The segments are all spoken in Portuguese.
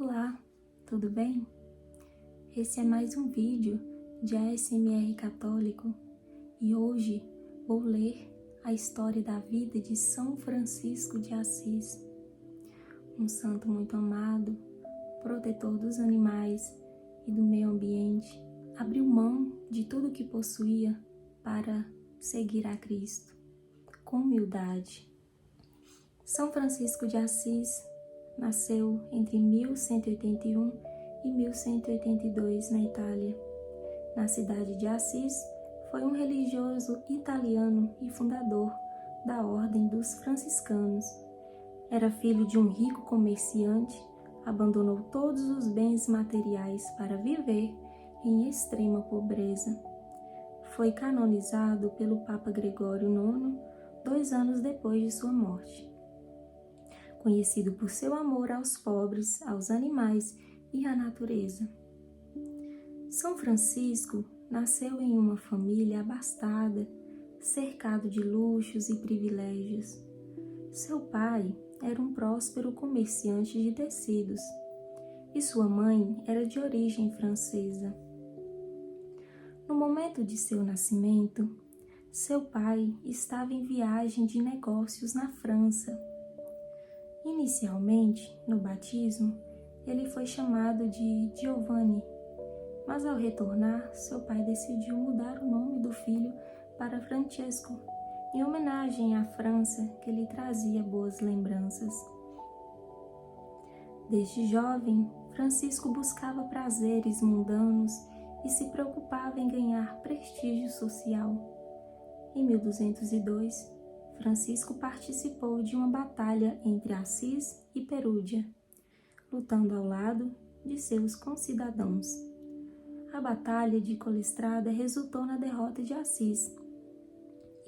Olá, tudo bem? Esse é mais um vídeo de ASMR católico e hoje vou ler a história da vida de São Francisco de Assis, um santo muito amado, protetor dos animais e do meio ambiente. Abriu mão de tudo que possuía para seguir a Cristo, com humildade. São Francisco de Assis nasceu entre 1181 e 1182 na Itália. Na cidade de Assis, foi um religioso italiano e fundador da Ordem dos Franciscanos. Era filho de um rico comerciante, abandonou todos os bens materiais para viver em extrema pobreza. Foi canonizado pelo Papa Gregório IX 2 anos depois de sua morte. Conhecido por seu amor aos pobres, aos animais e à natureza. São Francisco nasceu em uma família abastada, cercado de luxos e privilégios. Seu pai era um próspero comerciante de tecidos e sua mãe era de origem francesa. No momento de seu nascimento, seu pai estava em viagem de negócios na França. Inicialmente, no batismo, ele foi chamado de Giovanni, mas ao retornar, seu pai decidiu mudar o nome do filho para Francesco, em homenagem à França que lhe trazia boas lembranças. Desde jovem, Francisco buscava prazeres mundanos e se preocupava em ganhar prestígio social. Em 1202, Francisco participou de uma batalha entre Assis e Perúdia, lutando ao lado de seus concidadãos. A batalha de Colestrada resultou na derrota de Assis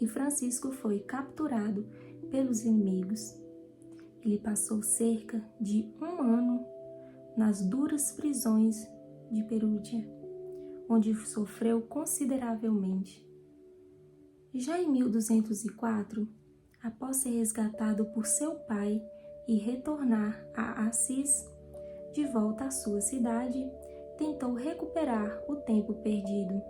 e Francisco foi capturado pelos inimigos. Ele passou cerca de 1 ano nas duras prisões de Perúdia, onde sofreu consideravelmente. Já em 1204, após ser resgatado por seu pai e retornar a Assis, de volta à sua cidade, tentou recuperar o tempo perdido.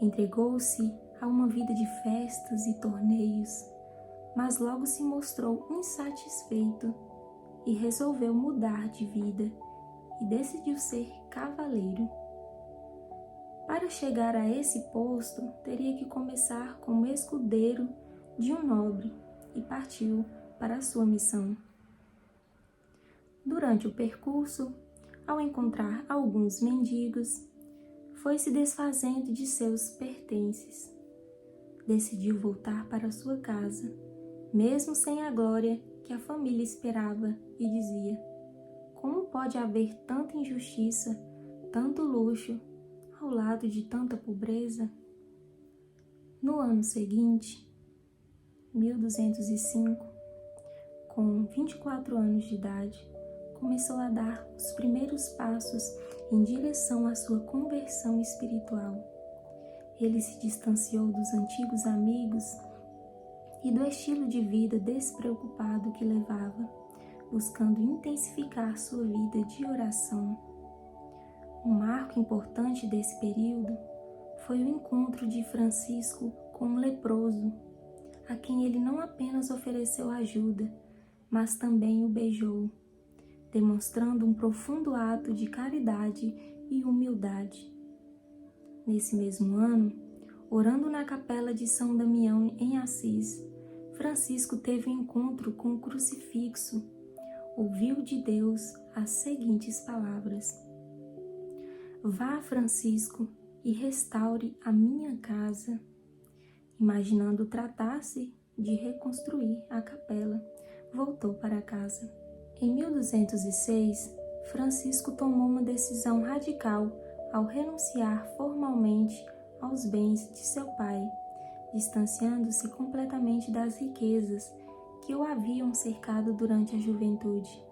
Entregou-se a uma vida de festas e torneios, mas logo se mostrou insatisfeito e resolveu mudar de vida e decidiu ser cavaleiro. Para chegar a esse posto, teria que começar como escudeiro de um nobre e partiu para a sua missão. Durante o percurso, ao encontrar alguns mendigos, foi se desfazendo de seus pertences. Decidiu voltar para sua casa, mesmo sem a glória que a família esperava, e dizia: como pode haver tanta injustiça, tanto luxo, ao lado de tanta pobreza? No ano seguinte, 1205, com 24 anos de idade, começou a dar os primeiros passos em direção à sua conversão espiritual. Ele se distanciou dos antigos amigos e do estilo de vida despreocupado que levava, buscando intensificar sua vida de oração. Um marco importante desse período foi o encontro de Francisco com um leproso, a quem ele não apenas ofereceu ajuda, mas também o beijou, demonstrando um profundo ato de caridade e humildade. Nesse mesmo ano, orando na capela de São Damião em Assis, Francisco teve um encontro com o crucifixo. Ouviu de Deus as seguintes palavras: vá, Francisco, e restaure a minha casa. Imaginando tratar-se de reconstruir a capela, voltou para casa. Em 1206, Francisco tomou uma decisão radical ao renunciar formalmente aos bens de seu pai, distanciando-se completamente das riquezas que o haviam cercado durante a juventude.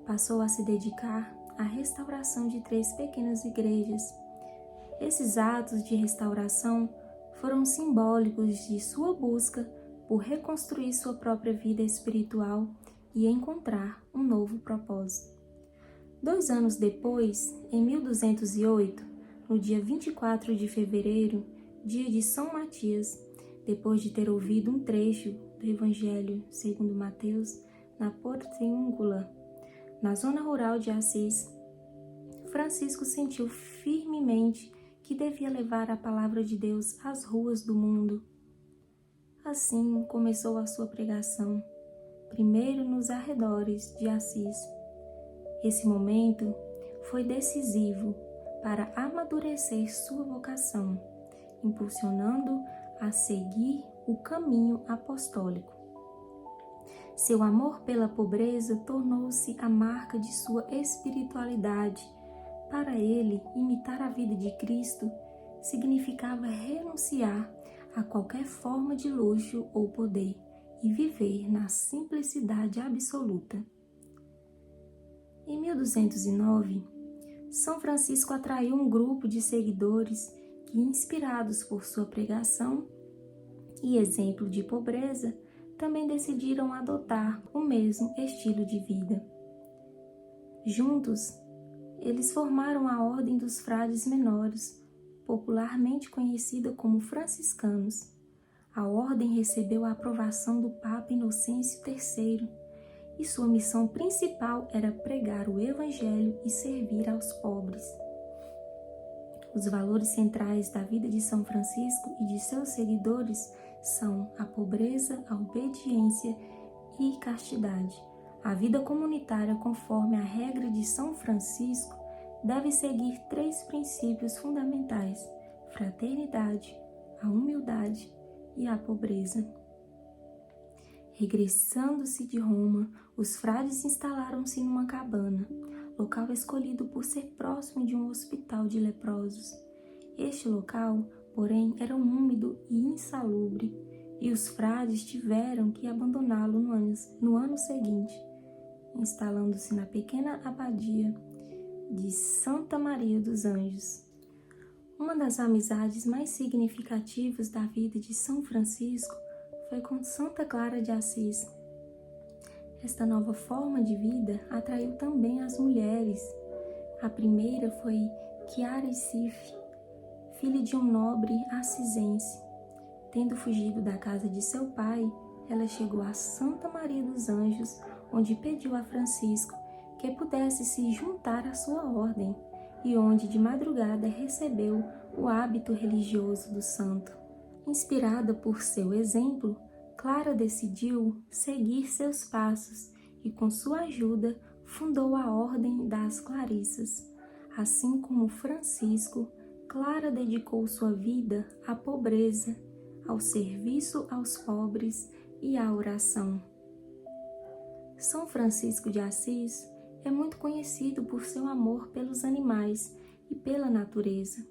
Passou a se dedicar à restauração de 3 pequenas igrejas. Esses atos de restauração foram simbólicos de sua busca por reconstruir sua própria vida espiritual e encontrar um novo propósito. 2 anos depois, em 1208, no dia 24 de fevereiro, dia de São Matias, depois de ter ouvido um trecho do Evangelho segundo Mateus na Porciúncula, na zona rural de Assis, Francisco sentiu firmemente que devia levar a palavra de Deus às ruas do mundo. Assim começou a sua pregação, primeiro nos arredores de Assis. Esse momento foi decisivo para amadurecer sua vocação, impulsionando a seguir o caminho apostólico. Seu amor pela pobreza tornou-se a marca de sua espiritualidade. Para ele, imitar a vida de Cristo significava renunciar a qualquer forma de luxo ou poder e viver na simplicidade absoluta. Em 1209, São Francisco atraiu um grupo de seguidores que, inspirados por sua pregação e exemplo de pobreza, também decidiram adotar o mesmo estilo de vida. Juntos, eles formaram a Ordem dos Frades Menores, popularmente conhecida como franciscanos. A ordem recebeu a aprovação do Papa Inocêncio III e sua missão principal era pregar o Evangelho e servir aos pobres. Os valores centrais da vida de São Francisco e de seus seguidores são a pobreza, a obediência e castidade. A vida comunitária, conforme a regra de São Francisco, deve seguir 3 princípios fundamentais: fraternidade, a humildade e a pobreza. Regressando-se de Roma, os frades instalaram-se numa cabana, local escolhido por ser próximo de um hospital de leprosos. Este local, porém, era úmido e insalubre, e os frades tiveram que abandoná-lo no ano seguinte, instalando-se na pequena abadia de Santa Maria dos Anjos. Uma das amizades mais significativas da vida de São Francisco foi com Santa Clara de Assis. Esta nova forma de vida atraiu também as mulheres. A primeira foi Chiara Sif, filha de um nobre assisense. Tendo fugido da casa de seu pai, ela chegou a Santa Maria dos Anjos, onde pediu a Francisco que pudesse se juntar à sua ordem e onde de madrugada recebeu o hábito religioso do santo. Inspirada por seu exemplo, Clara decidiu seguir seus passos e, com sua ajuda, fundou a Ordem das Clarissas. Assim como Francisco, Clara dedicou sua vida à pobreza, ao serviço aos pobres e à oração. São Francisco de Assis é muito conhecido por seu amor pelos animais e pela natureza.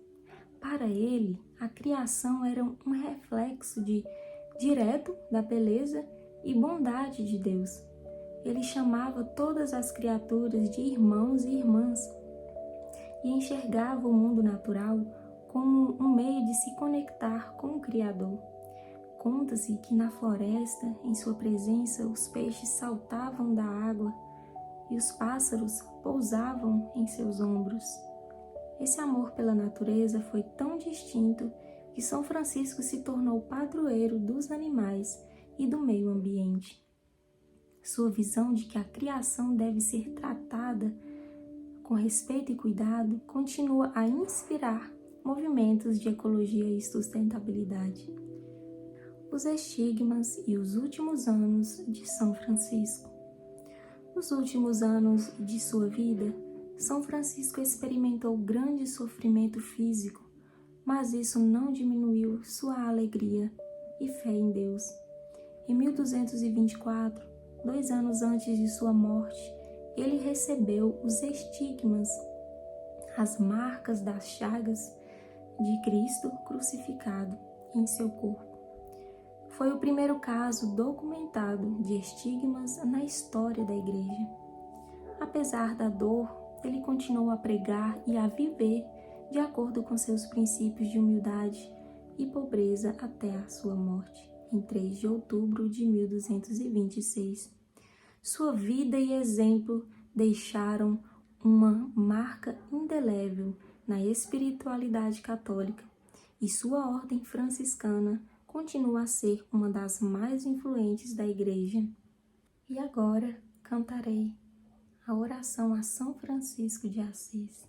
Para ele, a criação era um reflexo direto da beleza e bondade de Deus. Ele chamava todas as criaturas de irmãos e irmãs e enxergava o mundo natural como um meio de se conectar com o Criador. Conta-se que na floresta, em sua presença, os peixes saltavam da água e os pássaros pousavam em seus ombros. Esse amor pela natureza foi tão distinto que São Francisco se tornou padroeiro dos animais e do meio ambiente. Sua visão de que a criação deve ser tratada com respeito e cuidado continua a inspirar movimentos de ecologia e sustentabilidade. Os estigmas e os últimos anos de São Francisco. Nos últimos anos de sua vida, São Francisco experimentou grande sofrimento físico, mas isso não diminuiu sua alegria e fé em Deus. Em 1224, 2 anos antes de sua morte, ele recebeu os estigmas, as marcas das chagas de Cristo crucificado em seu corpo. Foi o primeiro caso documentado de estigmas na história da Igreja. Apesar da dor, ele continuou a pregar e a viver de acordo com seus princípios de humildade e pobreza até a sua morte, em 3 de outubro de 1226. Sua vida e exemplo deixaram uma marca indelével na espiritualidade católica, e sua ordem franciscana continua a ser uma das mais influentes da Igreja. E agora cantarei a oração a São Francisco de Assis.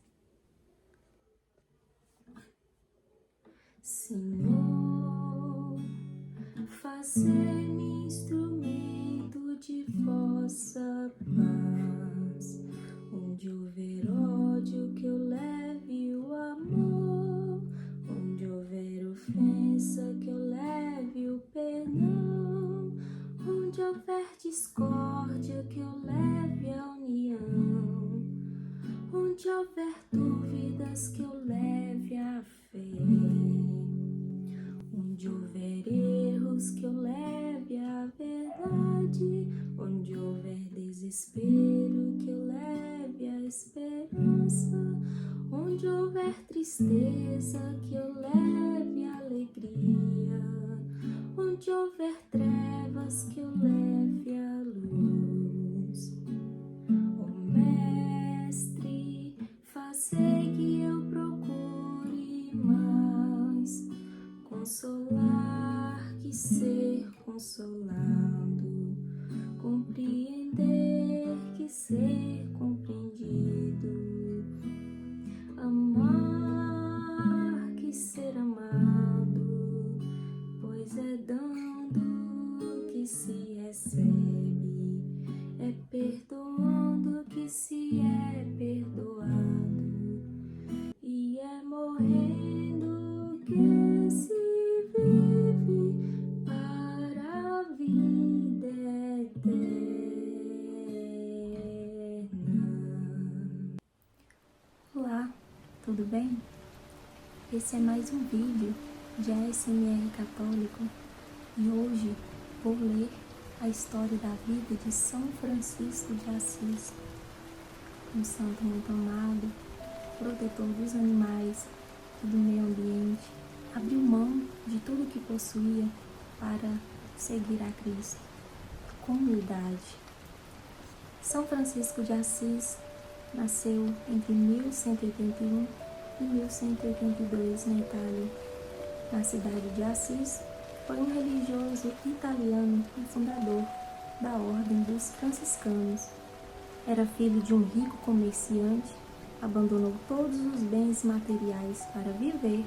Senhor, fazer-me instrumento de vossa paz, onde houver ódio que eu leve o amor, onde houver ofensa que eu leve o perdão, onde houver discórdia que eu leve a união, onde houver dúvidas que eu leve a fé, onde houver erros que eu leve a verdade, onde houver desespero que eu leve a esperança, onde houver tristeza que eu leve a alegria, onde houver trevas que eu leve a luz. Ó Mestre, fazei que eu procure mais consolar que ser consolado, compreender que ser compreendido, amar que ser amado, pois é dando que se recebe, é perdoando que se é perdoado, e é morrendo que se vive para a vida eterna. Olá, tudo bem? Esse é mais um vídeo de ASMR Católico e hoje vou ler a história da vida de São Francisco de Assis, um santo muito amado, protetor dos animais e do meio ambiente, abriu mão de tudo que possuía para seguir a Cristo, com humildade. São Francisco de Assis nasceu entre 1181 e 1182 na Itália. Na cidade de Assis, foi um religioso italiano e fundador da Ordem dos Franciscanos. Era filho de um rico comerciante, abandonou todos os bens materiais para viver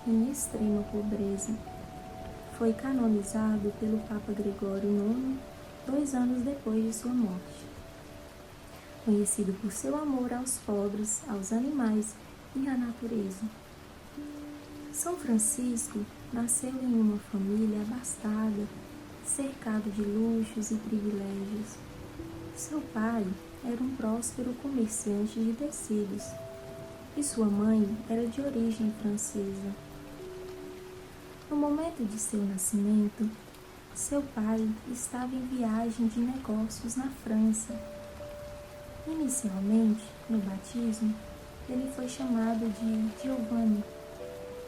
em extrema pobreza. Foi canonizado pelo Papa Gregório IX 2 anos depois de sua morte. Conhecido por seu amor aos pobres, aos animais e à natureza. São Francisco nasceu em uma família abastada, cercado de luxos e privilégios. Seu pai era um próspero comerciante de tecidos e sua mãe era de origem francesa. No momento de seu nascimento, seu pai estava em viagem de negócios na França. Inicialmente, no batismo, ele foi chamado de Giovanni,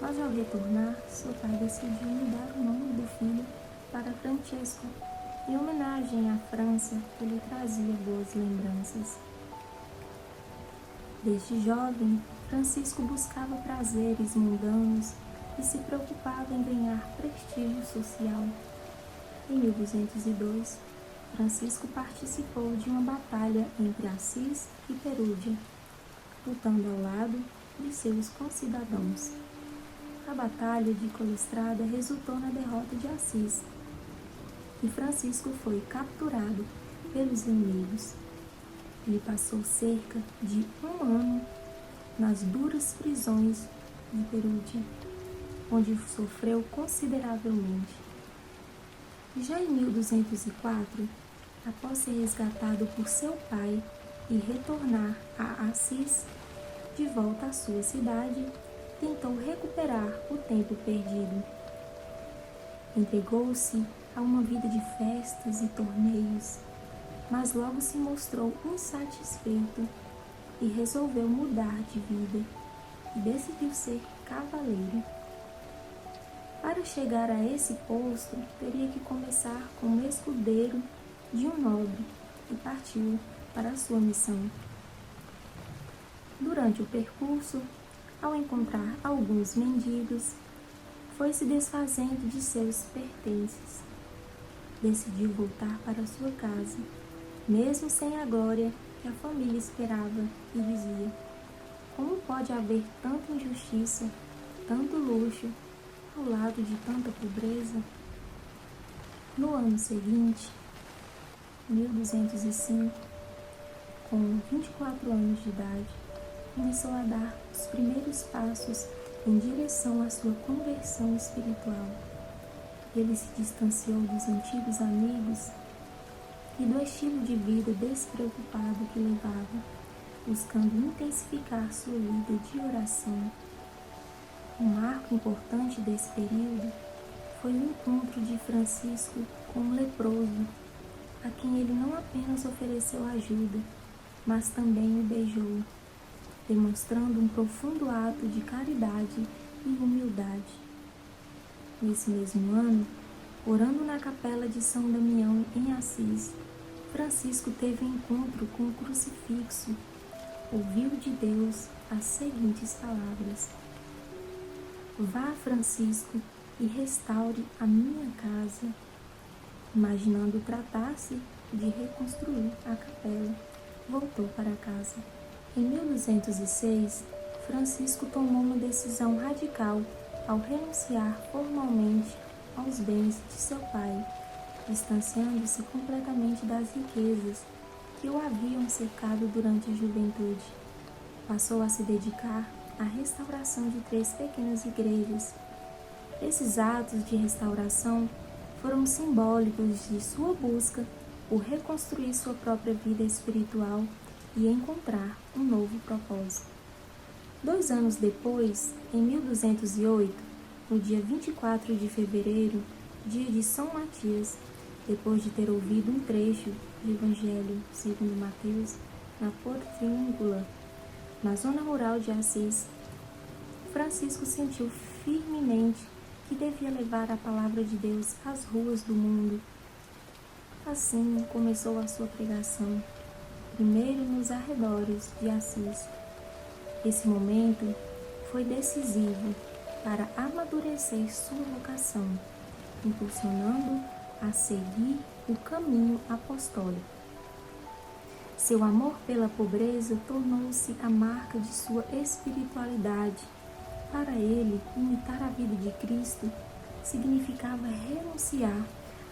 mas ao retornar, seu pai decidiu mudar o nome do filho para Francesco, em homenagem à França que lhe trazia boas lembranças. Desde jovem, Francisco buscava prazeres mundanos e se preocupava em ganhar prestígio social. Em 1202, Francisco participou de uma batalha entre Assis e Perúdia, lutando ao lado de seus concidadãos. A batalha de Colestrada resultou na derrota de Assis, e Francisco foi capturado pelos inimigos. Ele passou cerca de 1 ano nas duras prisões de Perúdia, onde sofreu consideravelmente. Já em 1204, após ser resgatado por seu pai e retornar a Assis, de volta à sua cidade, tentou recuperar o tempo perdido. Entregou-se a uma vida de festas e torneios, mas logo se mostrou insatisfeito e resolveu mudar de vida e decidiu ser cavaleiro. Para chegar a esse posto, teria que começar como escudeiro de um nobre e partiu para a sua missão. Durante o percurso, ao encontrar alguns mendigos, foi se desfazendo de seus pertences. Decidiu voltar para sua casa, mesmo sem a glória que a família esperava, e dizia: como pode haver tanta injustiça, tanto luxo, ao lado de tanta pobreza? No ano seguinte, 1205, com 24 anos de idade, começou a dar os primeiros passos em direção à sua conversão espiritual. Ele se distanciou dos antigos amigos e do estilo de vida despreocupado que levava, buscando intensificar sua vida de oração. Um marco importante desse período foi o encontro de Francisco com um leproso, a quem ele não apenas ofereceu ajuda, mas também o beijou, demonstrando um profundo ato de caridade e humildade. Nesse mesmo ano, orando na capela de São Damião, em Assis, Francisco teve um encontro com o crucifixo. Ouviu de Deus as seguintes palavras: vá, Francisco, e restaure a minha casa. Imaginando tratar-se de reconstruir a capela, voltou para casa. Em 1206, Francisco tomou uma decisão radical ao renunciar formalmente aos bens de seu pai, distanciando-se completamente das riquezas que o haviam cercado durante a juventude. Passou a se dedicar à restauração de 3 pequenas igrejas. Esses atos de restauração foram simbólicos de sua busca por reconstruir sua própria vida espiritual e encontrar um novo propósito. 2 anos depois, em 1208, no dia 24 de fevereiro, dia de São Matias, depois de ter ouvido um trecho do Evangelho segundo Mateus na Porciúncula, na zona rural de Assis, Francisco sentiu firmemente que devia levar a palavra de Deus às ruas do mundo. Assim começou a sua pregação, primeiro nos arredores de Assis. Esse momento foi decisivo para amadurecer sua vocação, impulsionando a seguir o caminho apostólico. Seu amor pela pobreza tornou-se a marca de sua espiritualidade. Para ele, imitar a vida de Cristo significava renunciar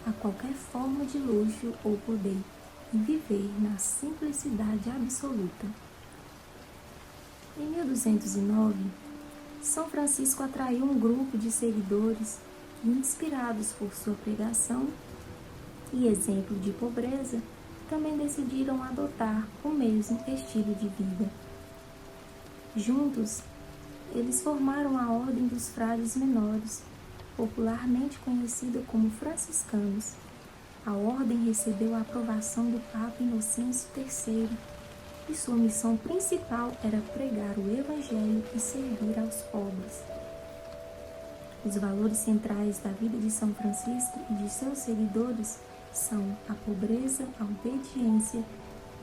a qualquer forma de luxo ou poder e viver na simplicidade absoluta. Em 1209, São Francisco atraiu um grupo de seguidores que, inspirados por sua pregação e exemplo de pobreza, também decidiram adotar o mesmo estilo de vida. Juntos, eles formaram a Ordem dos Frades Menores, popularmente conhecida como franciscanos. A ordem recebeu a aprovação do Papa Inocêncio III e sua missão principal era pregar o Evangelho e servir aos pobres. Os valores centrais da vida de São Francisco e de seus seguidores são a pobreza, a obediência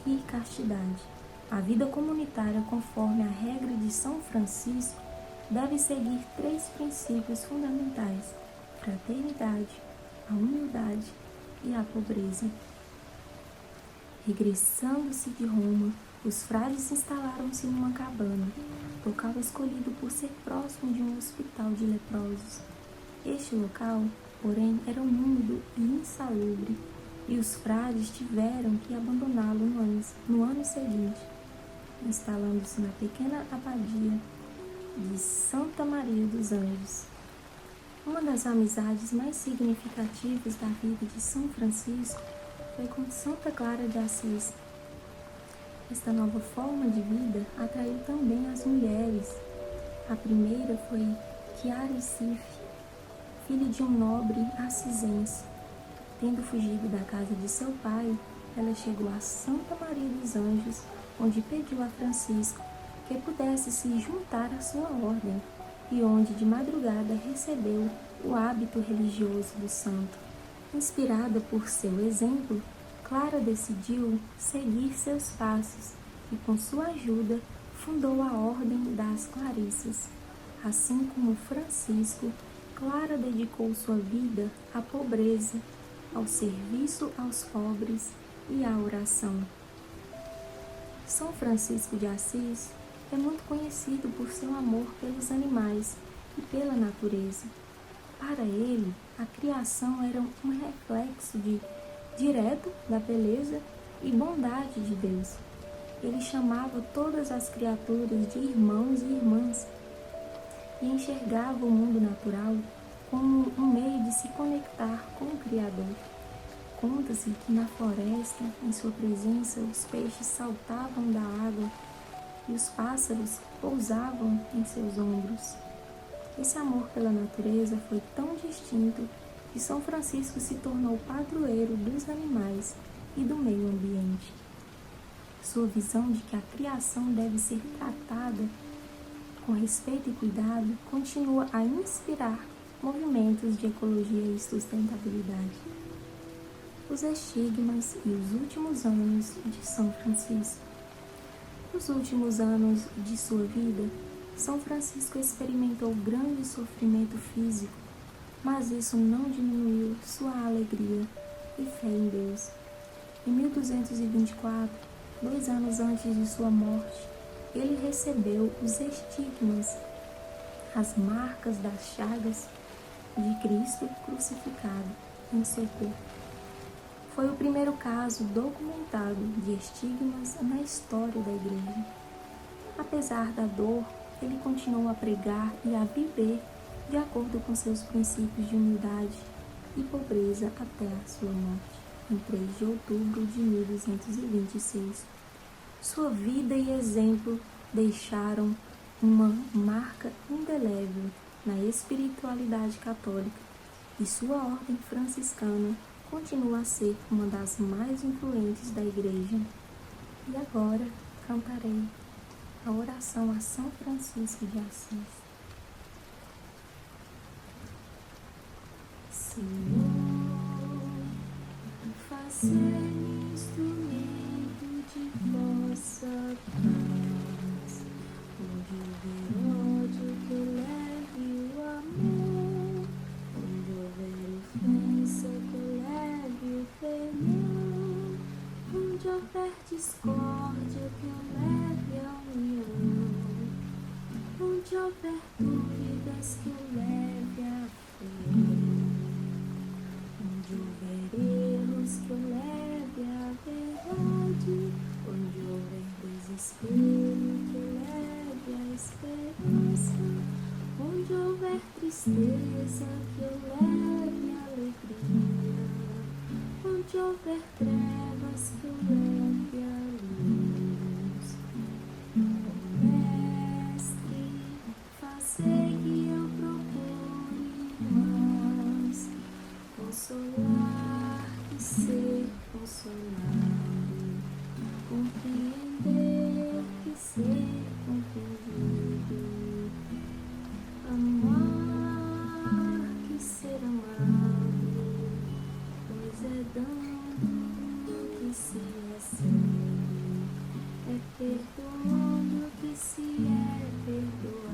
e castidade. A vida comunitária, conforme a regra de São Francisco, deve seguir 3 princípios fundamentais: fraternidade, a humildade e a pobreza. Regressando-se de Roma, os frades instalaram-se numa cabana, local escolhido por ser próximo de um hospital de leprosos. Este local, porém, era úmido e insalubre, e os frades tiveram que abandoná-lo no ano seguinte, instalando-se na pequena abadia de Santa Maria dos Anjos. Uma das amizades mais significativas da vida de São Francisco foi com Santa Clara de Assis. Esta nova forma de vida atraiu também as mulheres. A primeira foi Chiara Sif, filha de um nobre assisense. Tendo fugido da casa de seu pai, ela chegou a Santa Maria dos Anjos, onde pediu a Francisco que pudesse se juntar à sua ordem, e onde de madrugada recebeu o hábito religioso do santo. Inspirada por seu exemplo, Clara decidiu seguir seus passos e, com sua ajuda, fundou a Ordem das Clarissas. Assim como Francisco, Clara dedicou sua vida à pobreza, ao serviço aos pobres e à oração. São Francisco de Assis é muito conhecido por seu amor pelos animais e pela natureza. Para ele, a criação era um reflexo direto da beleza e bondade de Deus. Ele chamava todas as criaturas de irmãos e irmãs e enxergava o mundo natural como um meio de se conectar com o Criador. Conta-se que na floresta, em sua presença, os peixes saltavam da água e os pássaros pousavam em seus ombros. Esse amor pela natureza foi tão distinto que São Francisco se tornou padroeiro dos animais e do meio ambiente. Sua visão de que a criação deve ser tratada com respeito e cuidado continua a inspirar movimentos de ecologia e sustentabilidade. Os estigmas e os últimos anos de São Francisco. Nos últimos anos de sua vida, São Francisco experimentou grande sofrimento físico, mas isso não diminuiu sua alegria e fé em Deus. Em 1224, 2 anos antes de sua morte, ele recebeu os estigmas, as marcas das chagas de Cristo crucificado em seu corpo. Foi o primeiro caso documentado de estigmas na história da Igreja. Apesar da dor, ele continuou a pregar e a viver de acordo com seus princípios de humildade e pobreza até a sua morte, em 3 de outubro de 1226. Sua vida e exemplo deixaram uma marca indelével na espiritualidade católica e sua ordem franciscana continua a ser uma das mais influentes da Igreja. E agora cantarei a oração a São Francisco de Assis. Senhor, fazei-me instrumento de vossa paz, onde houver ódio que leve o amor, onde houver ofensa que leve o perdão, onde houver discórdia que leve a união, onde houver dúvidas que leve a fé, onde houver erros que leve a verdade, onde houver desespero que leve a esperança, onde houver tristeza que leve a alegria, onde houver trevas que leve a luz. Mestre, fazei que eu procure mais consolar e ser consolado, compreender e ser compreendido, amar e ser amado, pois é dando que se recebe, é perdoando que se é perdoado.